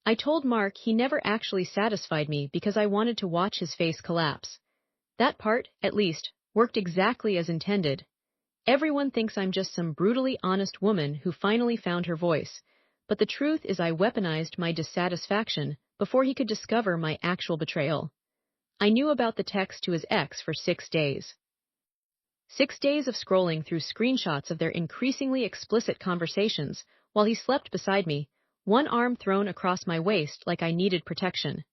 I told Mark he never actually satisfied me because I wanted to watch his face collapse. That part, at least, worked exactly as intended. Everyone thinks I'm just some brutally honest woman who finally found her voice, but the truth is I weaponized my dissatisfaction before he could discover my actual betrayal. I knew about the text to his ex for 6 days. 6 days of scrolling through screenshots of their increasingly explicit conversations while he slept beside me, one arm thrown across my waist like I needed protection.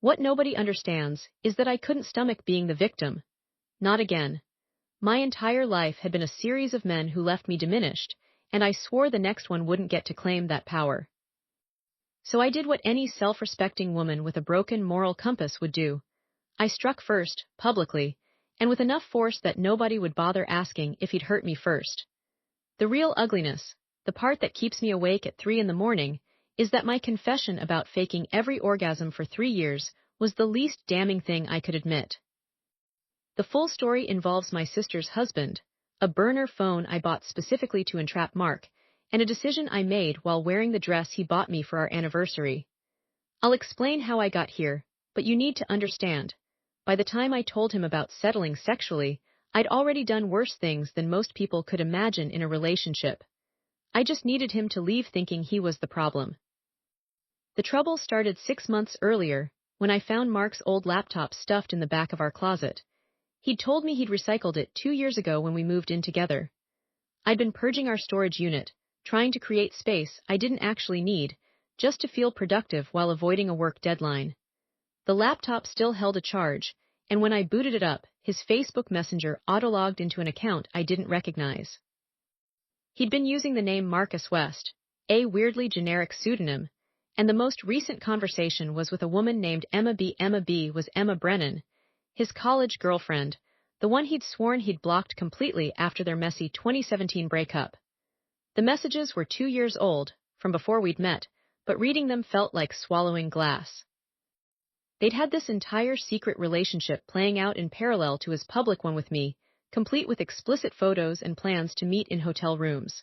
What nobody understands is that I couldn't stomach being the victim. Not again. My entire life had been a series of men who left me diminished, and I swore the next one wouldn't get to claim that power. So I did what any self-respecting woman with a broken moral compass would do. I struck first, publicly, and with enough force that nobody would bother asking if he'd hurt me first. The real ugliness, the part that keeps me awake at 3 in the morning, is that my confession about faking every orgasm for 3 years was the least damning thing I could admit. The full story involves my sister's husband, a burner phone I bought specifically to entrap Mark, and a decision I made while wearing the dress he bought me for our anniversary. I'll explain how I got here, but you need to understand. By the time I told him about settling sexually, I'd already done worse things than most people could imagine in a relationship. I just needed him to leave thinking he was the problem. The trouble started 6 months earlier, when I found Mark's old laptop stuffed in the back of our closet. He'd told me he'd recycled it 2 years ago when we moved in together. I'd been purging our storage unit, trying to create space I didn't actually need, just to feel productive while avoiding a work deadline. The laptop still held a charge, and when I booted it up, his Facebook Messenger autologged into an account I didn't recognize. He'd been using the name Marcus West, a weirdly generic pseudonym, and the most recent conversation was with a woman named Emma B. Emma B. was Emma Brennan, his college girlfriend, the one he'd sworn he'd blocked completely after their messy 2017 breakup. The messages were 2 years old, from before we'd met, but reading them felt like swallowing glass. They'd had this entire secret relationship playing out in parallel to his public one with me, complete with explicit photos and plans to meet in hotel rooms.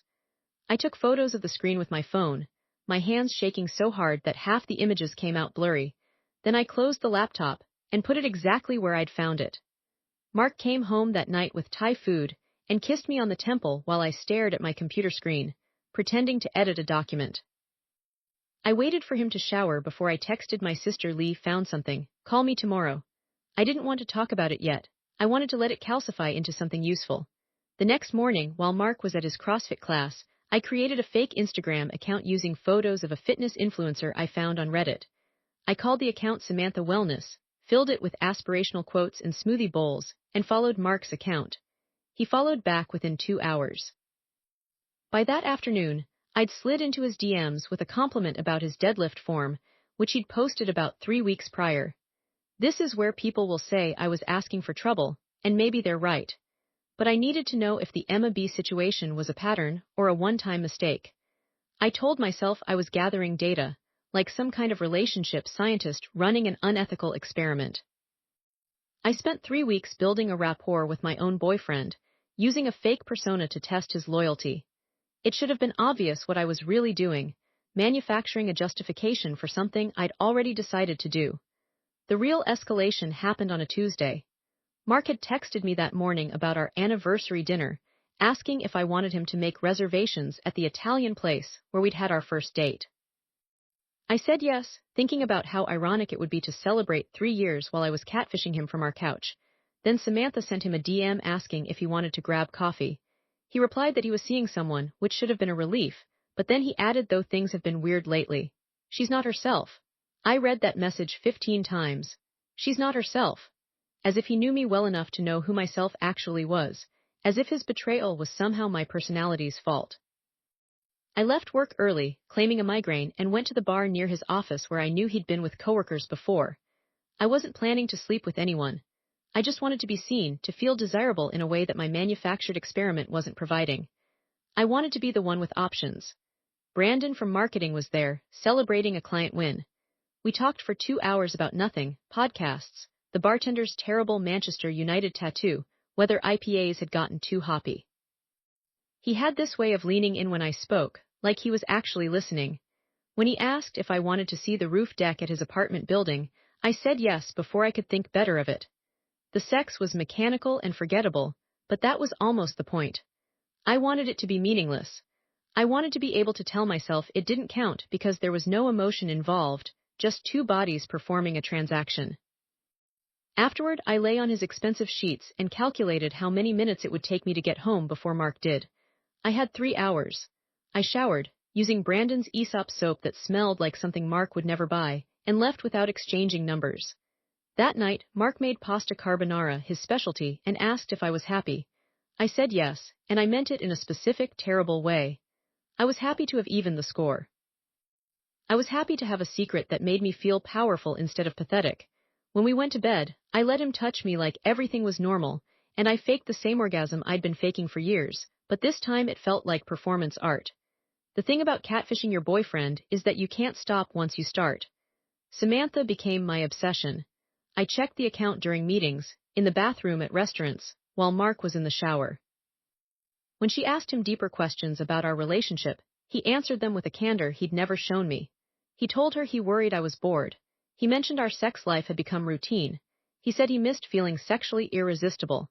I took photos of the screen with my phone, my hands shaking so hard that half the images came out blurry. Then I closed the laptop and put it exactly where I'd found it. Mark came home that night with Thai food and kissed me on the temple while I stared at my computer screen, pretending to edit a document. I waited for him to shower before I texted my sister Lee found something, call me tomorrow. I didn't want to talk about it yet. I wanted to let it calcify into something useful. The next morning, while Mark was at his CrossFit class, I created a fake Instagram account using photos of a fitness influencer I found on Reddit. I called the account Samantha Wellness, filled it with aspirational quotes and smoothie bowls, and followed Mark's account. He followed back within 2 hours. By that afternoon, I'd slid into his DMs with a compliment about his deadlift form, which he'd posted about 3 weeks prior. This is where people will say I was asking for trouble, and maybe they're right. But I needed to know if the Emma B situation was a pattern or a one-time mistake. I told myself I was gathering data, like some kind of relationship scientist running an unethical experiment. I spent 3 weeks building a rapport with my own boyfriend, using a fake persona to test his loyalty. It should have been obvious what I was really doing, manufacturing a justification for something I'd already decided to do. The real escalation happened on a Tuesday. Mark had texted me that morning about our anniversary dinner, asking if I wanted him to make reservations at the Italian place where we'd had our first date. I said yes, thinking about how ironic it would be to celebrate 3 years while I was catfishing him from our couch. Then Samantha sent him a DM asking if he wanted to grab coffee. He replied that he was seeing someone, which should have been a relief, but then he added, though things have been weird lately. She's not herself. I read that message 15 times. She's not herself. As if he knew me well enough to know who myself actually was, as if his betrayal was somehow my personality's fault. I left work early, claiming a migraine, and went to the bar near his office where I knew he'd been with coworkers before. I wasn't planning to sleep with anyone. I just wanted to be seen, to feel desirable in a way that my manufactured experiment wasn't providing. I wanted to be the one with options. Brandon from marketing was there, celebrating a client win. We talked for 2 hours about nothing, podcasts, the bartender's terrible Manchester United tattoo, whether IPAs had gotten too hoppy. He had this way of leaning in when I spoke, like he was actually listening. When he asked if I wanted to see the roof deck at his apartment building, I said yes before I could think better of it. The sex was mechanical and forgettable, but that was almost the point. I wanted it to be meaningless. I wanted to be able to tell myself it didn't count because there was no emotion involved, just two bodies performing a transaction. Afterward, I lay on his expensive sheets and calculated how many minutes it would take me to get home before Mark did. I had 3 hours. I showered, using Brandon's Aesop soap that smelled like something Mark would never buy, and left without exchanging numbers. That night, Mark made pasta carbonara his specialty and asked if I was happy. I said yes, and I meant it in a specific, terrible way. I was happy to have evened the score. I was happy to have a secret that made me feel powerful instead of pathetic. When we went to bed, I let him touch me like everything was normal, and I faked the same orgasm I'd been faking for years, but this time it felt like performance art. The thing about catfishing your boyfriend is that you can't stop once you start. Samantha became my obsession. I checked the account during meetings, in the bathroom at restaurants, while Mark was in the shower. When she asked him deeper questions about our relationship, he answered them with a candor he'd never shown me. He told her he worried I was bored. He mentioned our sex life had become routine. He said he missed feeling sexually irresistible.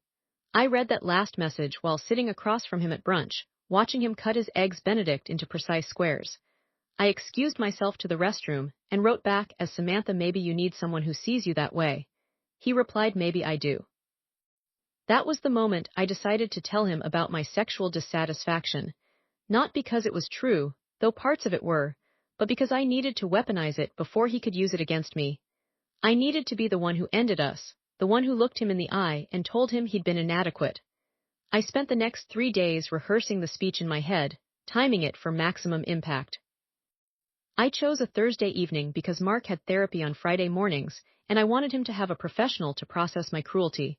I read that last message while sitting across from him at brunch, watching him cut his eggs Benedict into precise squares. I excused myself to the restroom and wrote back as Samantha, maybe you need someone who sees you that way. He replied, maybe I do. That was the moment I decided to tell him about my sexual dissatisfaction. Not because it was true, though parts of it were, but because I needed to weaponize it before he could use it against me. I needed to be the one who ended us, the one who looked him in the eye and told him he'd been inadequate. I spent the next 3 days rehearsing the speech in my head, timing it for maximum impact. I chose a Thursday evening because Mark had therapy on Friday mornings, and I wanted him to have a professional to process my cruelty.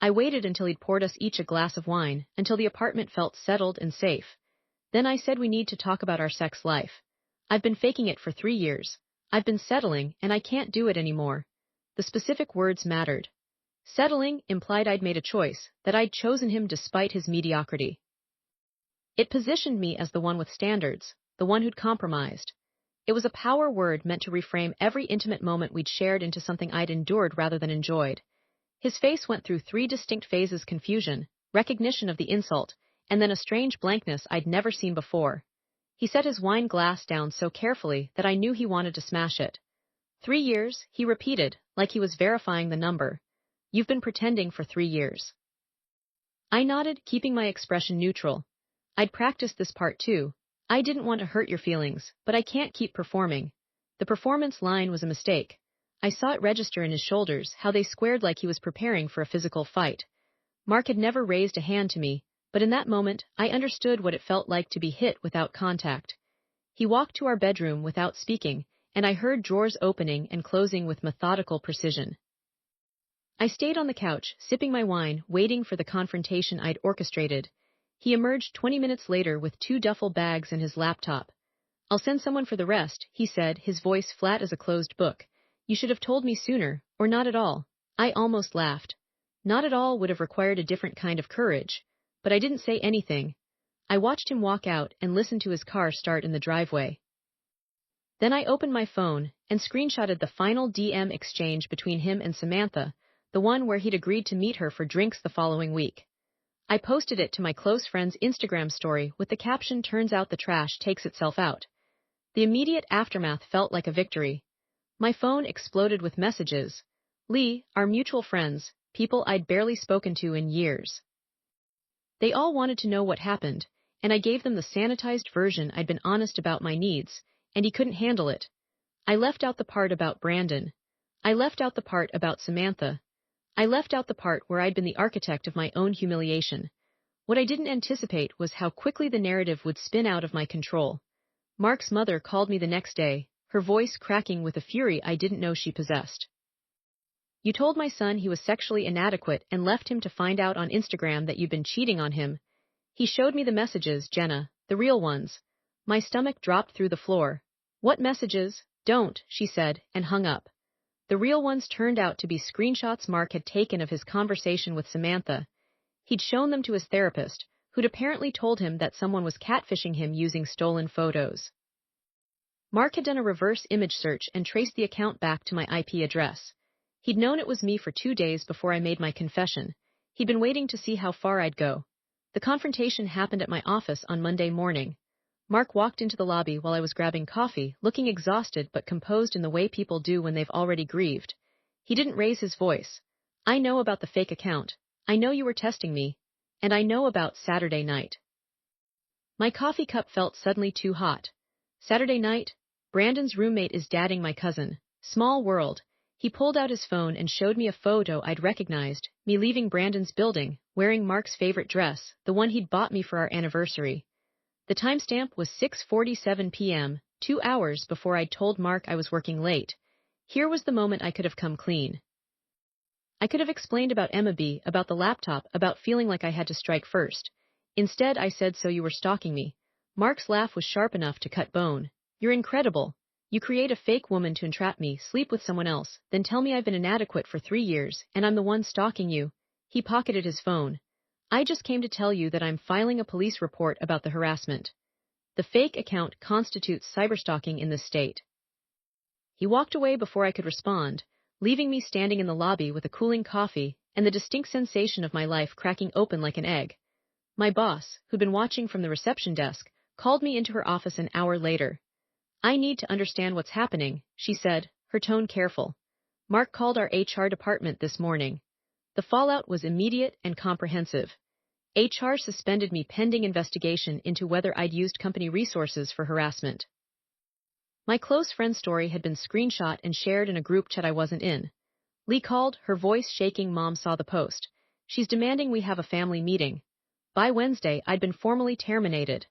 I waited until he'd poured us each a glass of wine, until the apartment felt settled and safe. Then I said we need to talk about our sex life. I've been faking it for 3 years. I've been settling, and I can't do it anymore. The specific words mattered. Settling implied I'd made a choice, that I'd chosen him despite his mediocrity. It positioned me as the one with standards, the one who'd compromised. It was a power word meant to reframe every intimate moment we'd shared into something I'd endured rather than enjoyed. His face went through 3 distinct phases: confusion, recognition of the insult, and then a strange blankness I'd never seen before. He set his wine glass down so carefully that I knew he wanted to smash it. 3 years, he repeated, like he was verifying the number. You've been pretending for 3 years. I nodded, keeping my expression neutral. I'd practiced this part too. I didn't want to hurt your feelings, but I can't keep performing. The performance line was a mistake. I saw it register in his shoulders, how they squared like he was preparing for a physical fight. Mark had never raised a hand to me, but in that moment, I understood what it felt like to be hit without contact. He walked to our bedroom without speaking, and I heard drawers opening and closing with methodical precision. I stayed on the couch, sipping my wine, waiting for the confrontation I'd orchestrated. He emerged 20 minutes later with 2 duffel bags and his laptop. I'll send someone for the rest, he said, his voice flat as a closed book. You should have told me sooner, or not at all. I almost laughed. Not at all would have required a different kind of courage. But I didn't say anything. I watched him walk out and listened to his car start in the driveway. Then I opened my phone and screenshotted the final DM exchange between him and Samantha, the one where he'd agreed to meet her for drinks the following week. I posted it to my close friend's Instagram story with the caption, "Turns out the trash takes itself out." The immediate aftermath felt like a victory. My phone exploded with messages. Lee, our mutual friends, people I'd barely spoken to in years. They all wanted to know what happened, and I gave them the sanitized version. I'd been honest about my needs, and he couldn't handle it. I left out the part about Brandon. I left out the part about Samantha. I left out the part where I'd been the architect of my own humiliation. What I didn't anticipate was how quickly the narrative would spin out of my control. Mark's mother called me the next day, her voice cracking with a fury I didn't know she possessed. You told my son he was sexually inadequate and left him to find out on Instagram that you'd been cheating on him. He showed me the messages, Jenna, the real ones. My stomach dropped through the floor. What messages? Don't, she said, and hung up. The real ones turned out to be screenshots Mark had taken of his conversation with Samantha. He'd shown them to his therapist, who'd apparently told him that someone was catfishing him using stolen photos. Mark had done a reverse image search and traced the account back to my IP address. He'd known it was me for 2 days before I made my confession. He'd been waiting to see how far I'd go. The confrontation happened at my office on Monday morning. Mark walked into the lobby while I was grabbing coffee, looking exhausted but composed in the way people do when they've already grieved. He didn't raise his voice. I know about the fake account. I know you were testing me. And I know about Saturday night. My coffee cup felt suddenly too hot. Saturday night? Brandon's roommate is dadding my cousin. Small world. He pulled out his phone and showed me a photo I'd recognized, me leaving Brandon's building, wearing Mark's favorite dress, the one he'd bought me for our anniversary. The timestamp was 6:47 p.m., 2 hours before I'd told Mark I was working late. Here was the moment I could have come clean. I could have explained about Emma B., about the laptop, about feeling like I had to strike first. Instead, I said, so you were stalking me. Mark's laugh was sharp enough to cut bone. You're incredible. You create a fake woman to entrap me, sleep with someone else, then tell me I've been inadequate for 3 years, and I'm the one stalking you. He pocketed his phone. I just came to tell you that I'm filing a police report about the harassment. The fake account constitutes cyberstalking in this state. He walked away before I could respond, leaving me standing in the lobby with a cooling coffee and the distinct sensation of my life cracking open like an egg. My boss, who'd been watching from the reception desk, called me into her office an hour later. I need to understand what's happening, she said, her tone careful. Mark called our HR department this morning. The fallout was immediate and comprehensive. HR suspended me pending investigation into whether I'd used company resources for harassment. My close friend's story had been screenshot and shared in a group chat I wasn't in. Lee called, her voice shaking. Mom saw the post. She's demanding we have a family meeting. By Wednesday, I'd been formally terminated.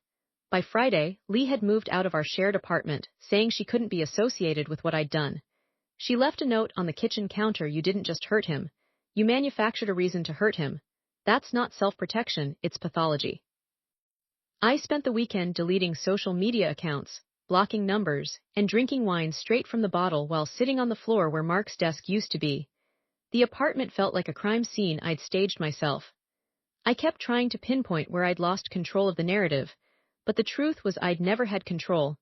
By Friday, Lee had moved out of our shared apartment, saying she couldn't be associated with what I'd done. She left a note on the kitchen counter. You didn't just hurt him. You manufactured a reason to hurt him. That's not self-protection, it's pathology. I spent the weekend deleting social media accounts, blocking numbers, and drinking wine straight from the bottle while sitting on the floor where Mark's desk used to be. The apartment felt like a crime scene I'd staged myself. I kept trying to pinpoint where I'd lost control of the narrative, but the truth was I'd never had control.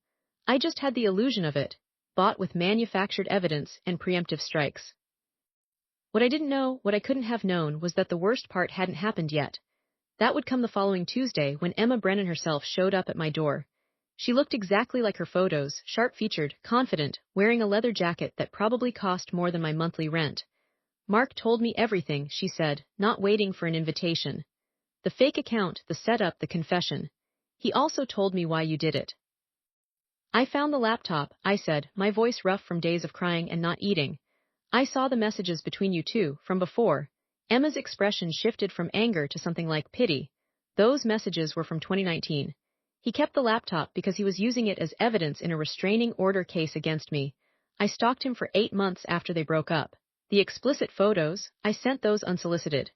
I just had the illusion of it, bought with manufactured evidence and preemptive strikes. What I didn't know, what I couldn't have known, was that the worst part hadn't happened yet. That would come the following Tuesday when Emma Brennan herself showed up at my door. She looked exactly like her photos, sharp-featured, confident, wearing a leather jacket that probably cost more than my monthly rent. Mark told me everything, she said, not waiting for an invitation. The fake account, the setup, the confession. He also told me why you did it. I found the laptop, I said, my voice rough from days of crying and not eating. I saw the messages between you two, from before. Emma's expression shifted from anger to something like pity. Those messages were from 2019. He kept the laptop because he was using it as evidence in a restraining order case against me. I stalked him for 8 months after they broke up. The explicit photos, I sent those unsolicited.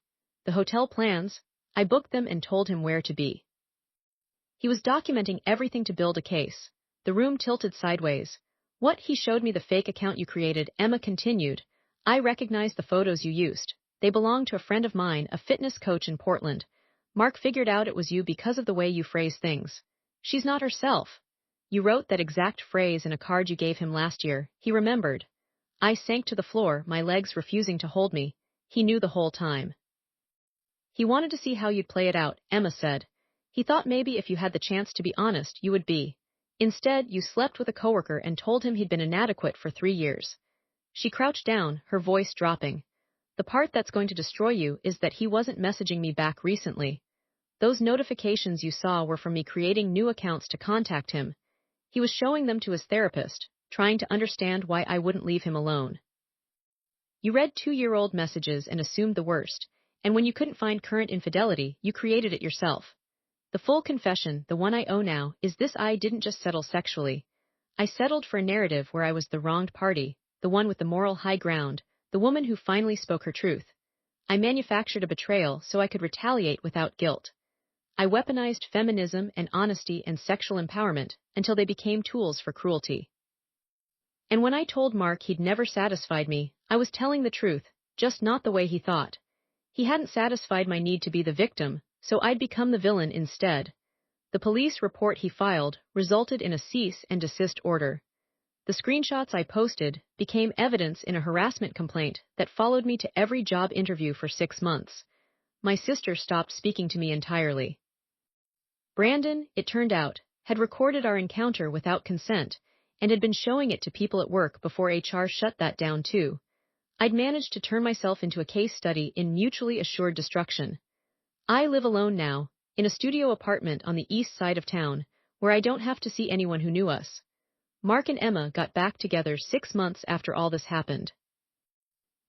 The hotel plans, I booked them and told him where to be. He was documenting everything to build a case. The room tilted sideways. What? He showed me the fake account you created, Emma continued. I recognized the photos you used. They belonged to a friend of mine, a fitness coach in Portland. Mark figured out it was you because of the way you phrase things. She's not herself. You wrote that exact phrase in a card you gave him last year. He remembered. I sank to the floor, my legs refusing to hold me. He knew the whole time. He wanted to see how you'd play it out, Emma said. He thought maybe if you had the chance to be honest, you would be. Instead, you slept with a coworker and told him he'd been inadequate for 3 years. She crouched down, her voice dropping. The part that's going to destroy you is that he wasn't messaging me back recently. Those notifications you saw were from me creating new accounts to contact him. He was showing them to his therapist, trying to understand why I wouldn't leave him alone. You read 2-year-old messages and assumed the worst, and when you couldn't find current infidelity, you created it yourself. The full confession, the one I owe now, is this: I didn't just settle sexually. I settled for a narrative where I was the wronged party, the one with the moral high ground, the woman who finally spoke her truth. I manufactured a betrayal so I could retaliate without guilt. I weaponized feminism and honesty and sexual empowerment until they became tools for cruelty. And when I told Mark he'd never satisfied me, I was telling the truth, just not the way he thought. He hadn't satisfied my need to be the victim, so I'd become the villain instead. The police report he filed resulted in a cease and desist order. The screenshots I posted became evidence in a harassment complaint that followed me to every job interview for 6 months. My sister stopped speaking to me entirely. Brandon, it turned out, had recorded our encounter without consent and had been showing it to people at work before HR shut that down too. I'd managed to turn myself into a case study in mutually assured destruction. I live alone now, in a studio apartment on the east side of town, where I don't have to see anyone who knew us. Mark and Emma got back together 6 months after all this happened.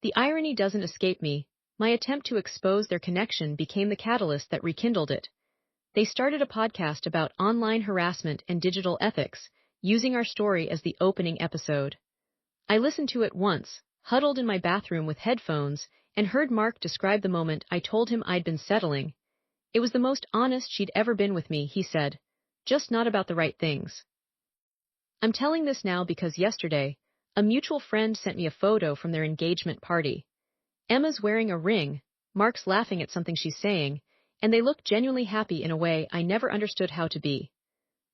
The irony doesn't escape me. My attempt to expose their connection became the catalyst that rekindled it. They started a podcast about online harassment and digital ethics, using our story as the opening episode. I listened to it once, huddled in my bathroom with headphones, and heard Mark describe the moment I told him I'd been settling. It was the most honest she'd ever been with me, he said. Just not about the right things. I'm telling this now because yesterday, a mutual friend sent me a photo from their engagement party. Emma's wearing a ring, Mark's laughing at something she's saying, and they look genuinely happy in a way I never understood how to be.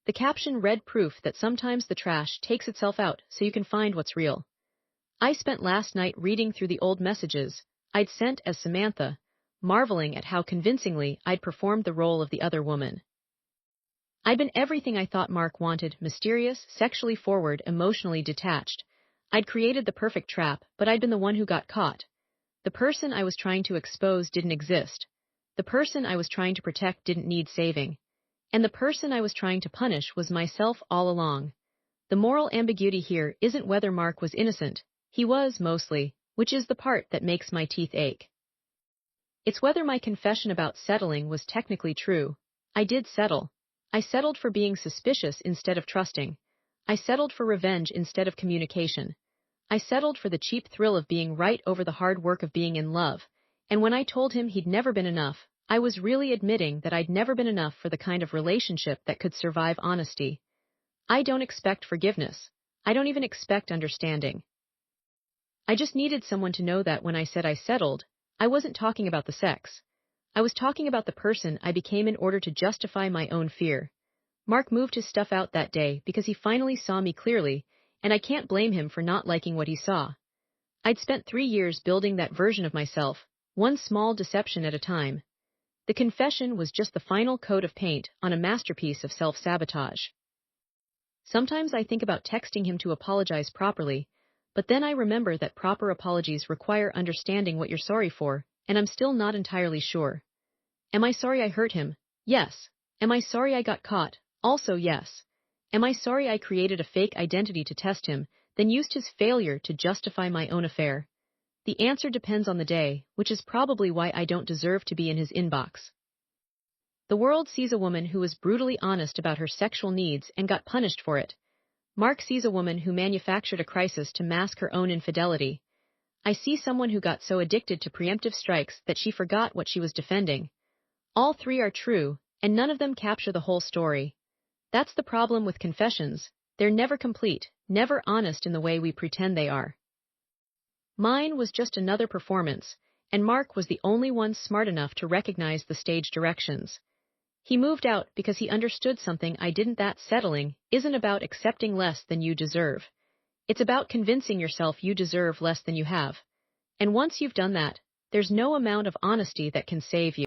The caption read proof that sometimes the trash takes itself out so you can find what's real. I spent last night reading through the old messages I'd sent as Samantha, marveling at how convincingly I'd performed the role of the other woman. I'd been everything I thought Mark wanted: mysterious, sexually forward, emotionally detached. I'd created the perfect trap, but I'd been the one who got caught. The person I was trying to expose didn't exist. The person I was trying to protect didn't need saving. And the person I was trying to punish was myself all along. The moral ambiguity here isn't whether Mark was innocent. He was, mostly, which is the part that makes my teeth ache. It's whether my confession about settling was technically true. I did settle. I settled for being suspicious instead of trusting. I settled for revenge instead of communication. I settled for the cheap thrill of being right over the hard work of being in love. And when I told him he'd never been enough, I was really admitting that I'd never been enough for the kind of relationship that could survive honesty. I don't expect forgiveness. I don't even expect understanding. I just needed someone to know that when I said I settled, I wasn't talking about the sex. I was talking about the person I became in order to justify my own fear. Mark moved his stuff out that day because he finally saw me clearly, and I can't blame him for not liking what he saw. I'd spent 3 years building that version of myself, one small deception at a time. The confession was just the final coat of paint on a masterpiece of self-sabotage. Sometimes I think about texting him to apologize properly, but then I remember that proper apologies require understanding what you're sorry for, and I'm still not entirely sure. Am I sorry I hurt him? Yes. Am I sorry I got caught? Also yes. Am I sorry I created a fake identity to test him, then used his failure to justify my own affair? The answer depends on the day, which is probably why I don't deserve to be in his inbox. The world sees a woman who was brutally honest about her sexual needs and got punished for it. Mark sees a woman who manufactured a crisis to mask her own infidelity. I see someone who got so addicted to preemptive strikes that she forgot what she was defending. All three are true, and none of them capture the whole story. That's the problem with confessions. They're never complete, never honest in the way we pretend they are. Mine was just another performance, and Mark was the only one smart enough to recognize the stage directions. He moved out because he understood something I didn't. That settling isn't about accepting less than you deserve. It's about convincing yourself you deserve less than you have. And once you've done that, there's no amount of honesty that can save you.